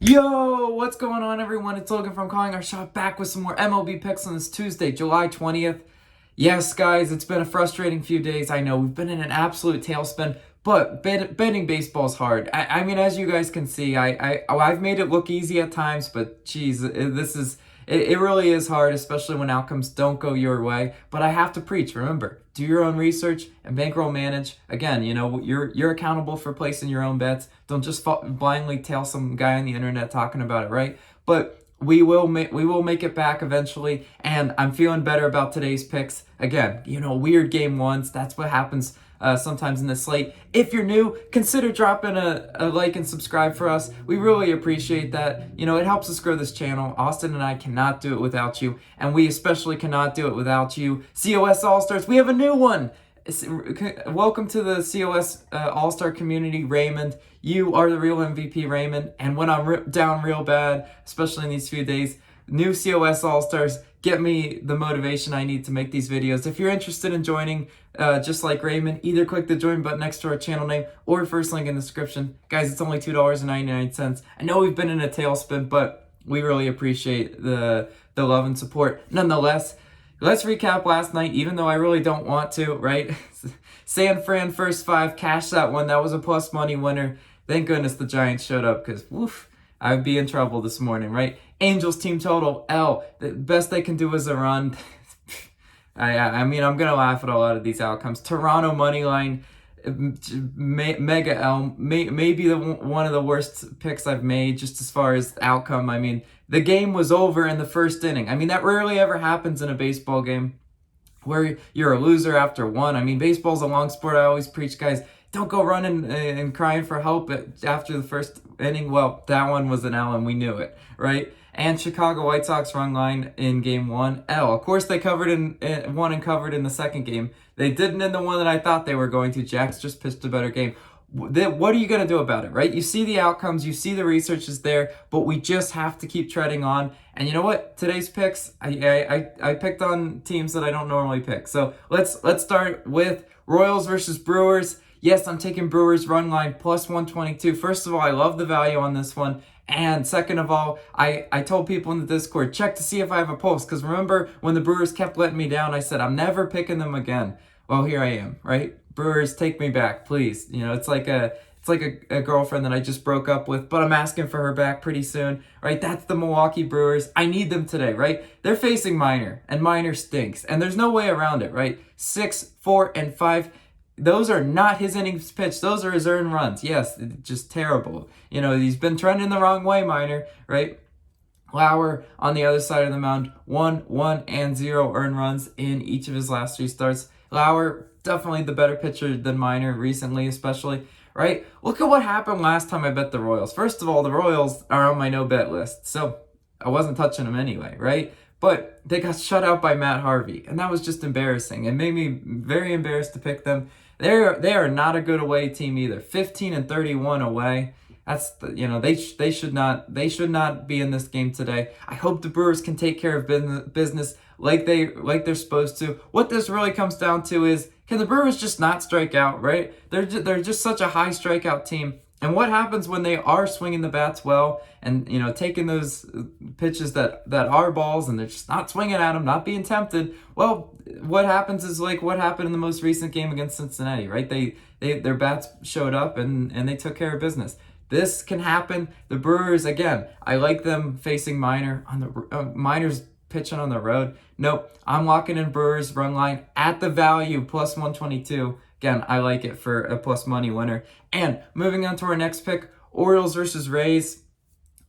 Yo, what's going on, everyone? It's Logan from Calling Our Shot, back with some more MLB picks on this Tuesday, July 20th. Yes, guys, it's been a frustrating few days. I know we've been in an absolute tailspin, but betting baseball is hard. I mean, as you guys can see, I've made it look easy at times, but geez, it really is hard, especially when outcomes don't go your way. But I have to preach. Remember, do your own research and bankroll manage. Again, you're accountable for placing your own bets. Don't just blindly tail some guy on the internet talking about it, right? But we will make it back eventually, and I'm feeling better about today's picks. Again, weird game ones. That's what happens sometimes in the slate. If you're new, consider dropping a like and subscribe for us. We really appreciate that. It helps us grow this channel. Austin and I cannot do it without you, and we especially cannot do it without you. COS All-Stars, we have a new one. Welcome to the COS All-Star community, Raymond. You are the real MVP, Raymond. And when I'm down real bad, especially in these few days, new COS All-Stars get me the motivation I need to make these videos. If you're interested in joining, just like Raymond, either click the join button next to our channel name or first link in the description. Guys, it's only $2.99. I know we've been in a tailspin, but we really appreciate the love and support. Nonetheless, let's recap last night, even though I really don't want to, right? San Fran first five, cashed that one. That was a plus money winner. Thank goodness the Giants showed up, because I'd be in trouble this morning, right? Angels team total, L. The best they can do is a run. I mean, I'm going to laugh at a lot of these outcomes. Toronto money line, mega L. Maybe one of the worst picks I've made just as far as outcome. I mean, the game was over in the first inning. I mean, that rarely ever happens in a baseball game where you're a loser after one. I mean, baseball's a long sport. I always preach, guys, don't go running and crying for help after the first inning. Well, that one was an L, and we knew it, right? And Chicago White Sox run line in game one, L. Of course, they covered in the second game. They didn't in the one that I thought they were going to. Jax just pitched a better game. What are you going to do about it, right? You see the outcomes, you see the research is there, but we just have to keep treading on. And you know what? Today's picks, I picked on teams that I don't normally pick. So let's start with Royals versus Brewers. Yes, I'm taking Brewers run line plus 122. First of all, I love the value on this one. And second of all, I told people in the Discord, check to see if I have a pulse. Because remember, when the Brewers kept letting me down, I said, I'm never picking them again. Well, here I am, right? Brewers, take me back, please. It's like a girlfriend that I just broke up with, but I'm asking for her back pretty soon, right? That's the Milwaukee Brewers. I need them today, right? They're facing Minor, and Minor stinks. And there's no way around it, right? 6, 4, and 5. Those are not his innings pitched. Those are his earned runs. Yes, just terrible. He's been trending the wrong way, Minor, right? Lauer on the other side of the mound, 1, and 0 earned runs in each of his last 3 starts. Lauer, definitely the better pitcher than Minor recently, especially, right? Look at what happened last time I bet the Royals. First of all, the Royals are on my no-bet list, so I wasn't touching them anyway, right? But they got shut out by Matt Harvey, and that was just embarrassing. And made me very embarrassed to pick them. They are not a good away team either. 15-31 away. That's they should not be in this game today. I hope the Brewers can take care of business like they're supposed to. What this really comes down to is, can the Brewers just not strike out, right? They're just such a high strikeout team. And what happens when they are swinging the bats well and taking those pitches that are balls, and they're just not swinging at them, not being tempted? Well, what happens is like what happened in the most recent game against Cincinnati, right? Their bats showed up and they took care of business. This can happen. The Brewers, again, I like them facing Minor on the Minor's pitching on the road. Nope, I'm locking in Brewers run line at the value plus 122. Again, I like it for a plus money winner. And moving on to our next pick, Orioles versus Rays.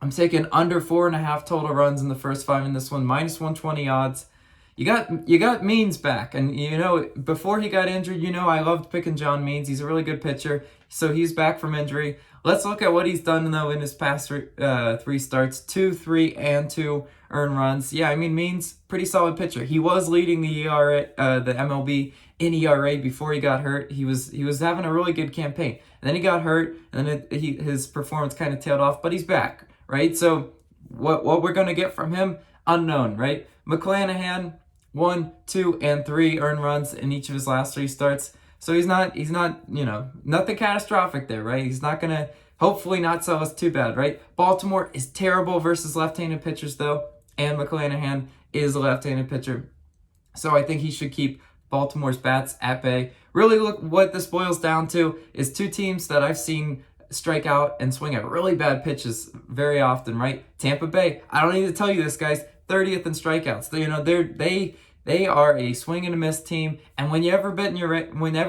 I'm taking under 4.5 total runs in the first 5 in this one, minus 120 odds. You got Means back, and before he got injured, I loved picking John Means. He's a really good pitcher, so he's back from injury. Let's look at what he's done though in his past 3 starts, 2, 3, and 2 earned runs. Yeah, Means pretty solid pitcher. He was leading the ERA, the MLB in ERA before he got hurt. He was having a really good campaign, and then he got hurt, and then his performance kind of tailed off. But he's back, right? So what we're gonna get from him, unknown, right? McClanahan, 1, 2, and 3 earned runs in each of his last 3 starts. So he's not, nothing catastrophic there, right? He's not gonna Hopefully not sell us too bad, right? Baltimore is terrible versus left-handed pitchers, though, and McClanahan is a left-handed pitcher. So I think he should keep Baltimore's bats at bay. Really, look, what this boils down to is two teams that I've seen strike out and swing at really bad pitches very often, right? Tampa Bay, I don't need to tell you this, guys, 30th in strikeouts. They are a swing and a miss team, and whenever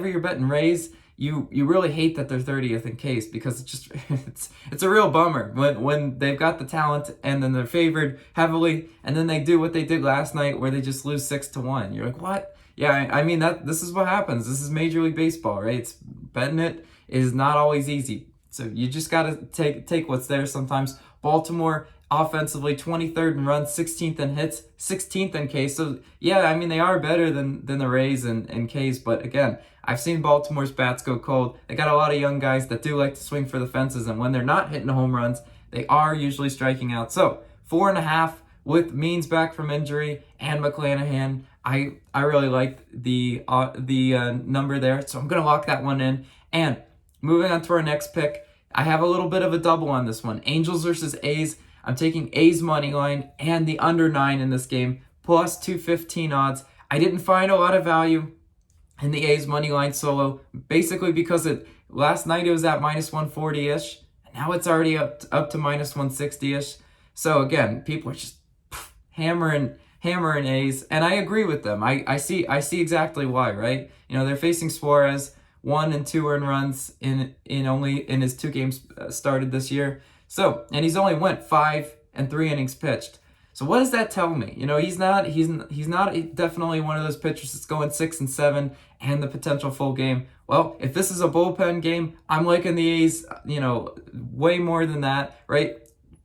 you're betting Rays, you really hate that they're 30th in case, because it's a real bummer when they've got the talent and then they're favored heavily, and then they do what they did last night where they just lose 6-1. You're like, what? Yeah, I mean, this is what happens. This is Major League Baseball, right? Betting it is not always easy. So you just got to take what's there sometimes. Baltimore offensively 23rd in runs, 16th in hits, 16th in Ks. So yeah, I mean, they are better than the Rays and Ks, but again, I've seen Baltimore's bats go cold. They got a lot of young guys that do like to swing for the fences, and when they're not hitting home runs, they are usually striking out. So 4.5 with Means back from injury and McClanahan. I really like the number there, so I'm gonna lock that one in. And moving on to our next pick, I have a little bit of a double on this one. Angels versus A's. I'm taking A's money line and the under 9 in this game, plus 215 odds. I didn't find a lot of value in the A's money line solo, basically because last night it was at minus 140-ish, and now it's already up to minus 160-ish. So again, people are just hammering A's, and I agree with them. I see exactly why, right? They're facing Suarez, 1 and 2 earned runs in his 2 games started this year. So, and he's only went 5 and 3 innings pitched. So what does that tell me? He's not definitely one of those pitchers that's going 6 and 7 and the potential full game. Well, if this is a bullpen game, I'm liking the A's, way more than that, right?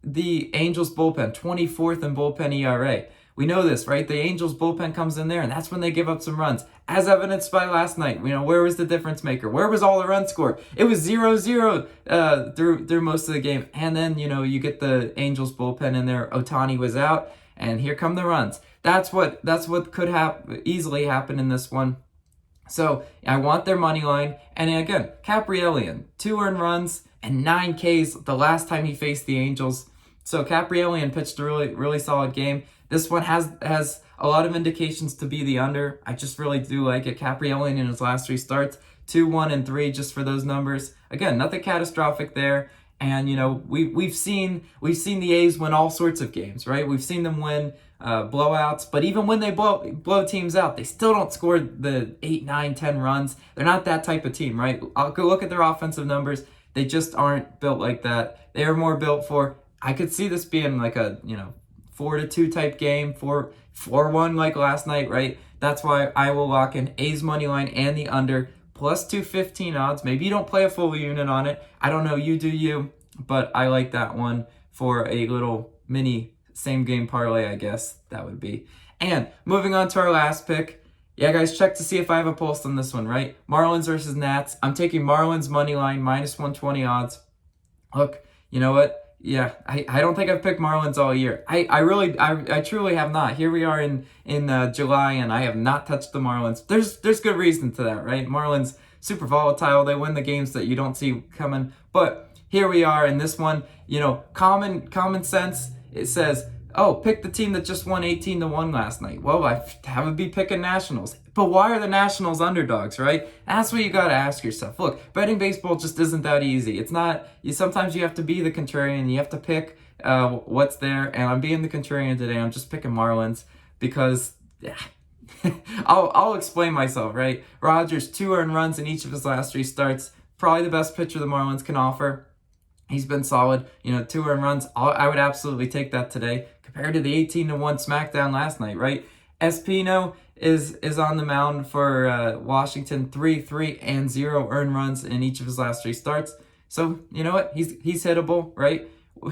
The Angels bullpen, 24th in bullpen ERA. We know this, right? The Angels bullpen comes in there, and that's when they give up some runs, as evidenced by last night. Where was the difference maker? Where was all the runs scored? It was 0-0 through most of the game. And then, you get the Angels bullpen in there. Ohtani was out, and here come the runs. That's what could easily happen in this one. So I want their money line. And again, Caprielian, 2 earned runs and 9 Ks the last time he faced the Angels. So Caprielian pitched a really, really solid game. This one has a lot of indications to be the under. I just really do like it. Caprielian in his last 3 starts, 2, 1, and 3, just for those numbers. Again, nothing catastrophic there. And we've seen the A's win all sorts of games, right? We've seen them win blowouts, but even when they blow teams out, they still don't score the 8, 9, 10 runs. They're not that type of team, right? I'll go look at their offensive numbers. They just aren't built like that. They are more built for. I could see this being like a 4-2 type game, 4-1 like last night, right? That's why I will lock in A's money line and the under, plus 215 odds. Maybe you don't play a full unit on it. I don't know, you do you, but I like that one for a little mini same game parlay, I guess that would be. And moving on to our last pick. Yeah, guys, check to see if I have a pulse on this one, right? Marlins versus Nats. I'm taking Marlins money line, minus 120 odds. Look, you know what? Yeah, I don't think I've picked Marlins all year. I truly have not. Here we are in July, and I have not touched the Marlins. There's good reason to that, right? Marlins, super volatile. They win the games that you don't see coming. But here we are in this one. Common sense, it says, oh, pick the team that just won 18-1 last night. Well, I would be picking Nationals. But why are the Nationals underdogs, right? That's what you got to ask yourself. Look, betting baseball just isn't that easy. It's not. Sometimes you have to be the contrarian. You have to pick what's there. And I'm being the contrarian today. I'm just picking Marlins because, yeah. I'll explain myself, right? Rogers, 2 earned runs in each of his last 3 starts. Probably the best pitcher the Marlins can offer. He's been solid. 2 earned runs. I would absolutely take that today compared to the 18-1 smackdown last night, right? Espino is on the mound for Washington, 3 and 0 earned runs in each of his last 3 starts. So, you know what? He's hittable, right?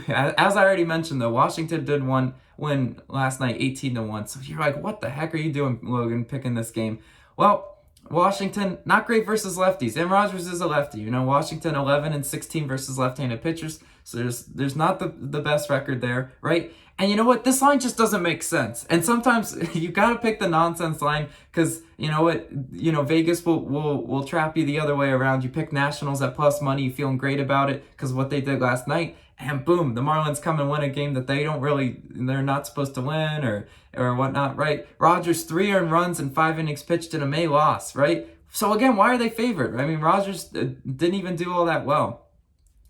As I already mentioned, though, Washington did win last night, 18-1. So you're like, what the heck are you doing, Logan, picking this game? Well, Washington, not great versus lefties. And Rogers is a lefty. Washington 11-16 versus left-handed pitchers. So there's not the best record there, right? And you know what? This line just doesn't make sense. And sometimes you got to pick the nonsense line because you know what? Vegas will trap you the other way around. You pick Nationals at plus money, you feeling great about it because of what they did last night. And boom, the Marlins come and win a game that they're not supposed to win or whatnot, right? Rogers 3 earned runs and 5 innings pitched in a May loss, right? So again, why are they favored? I mean, Rogers didn't even do all that well.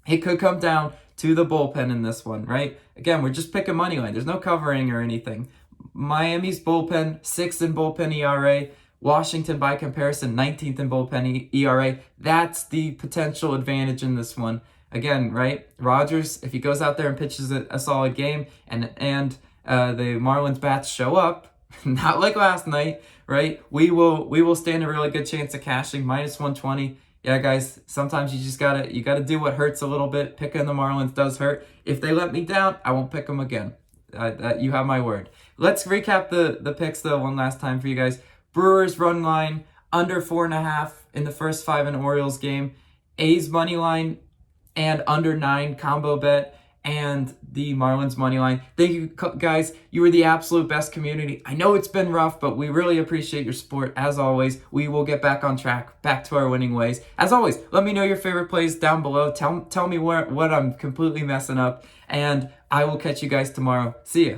It could come down to the bullpen in this one, right? Again, we're just picking money line. There's no covering or anything. Miami's bullpen, 6th in bullpen ERA. Washington, by comparison, 19th in bullpen ERA. That's the potential advantage in this one. Again, right? Rogers, if he goes out there and pitches a solid game and the Marlins bats show up, not like last night, right? We will stand a really good chance of cashing -120. Yeah, guys, sometimes you just gotta do what hurts a little bit. Picking the Marlins does hurt. If they let me down, I won't pick them again. You have my word. Let's recap the picks though one last time for you guys. Brewers run line under 4.5 in the first 5 in Orioles game. A's money line and under 9 combo bet, and the Marlins money line. Thank you guys. You were the absolute best community. I know it's been rough, but we really appreciate your support. As always, we will get back on track, back to our winning ways. As always, let me know your favorite plays down below. Tell me what I'm completely messing up, and I will catch you guys tomorrow. See ya.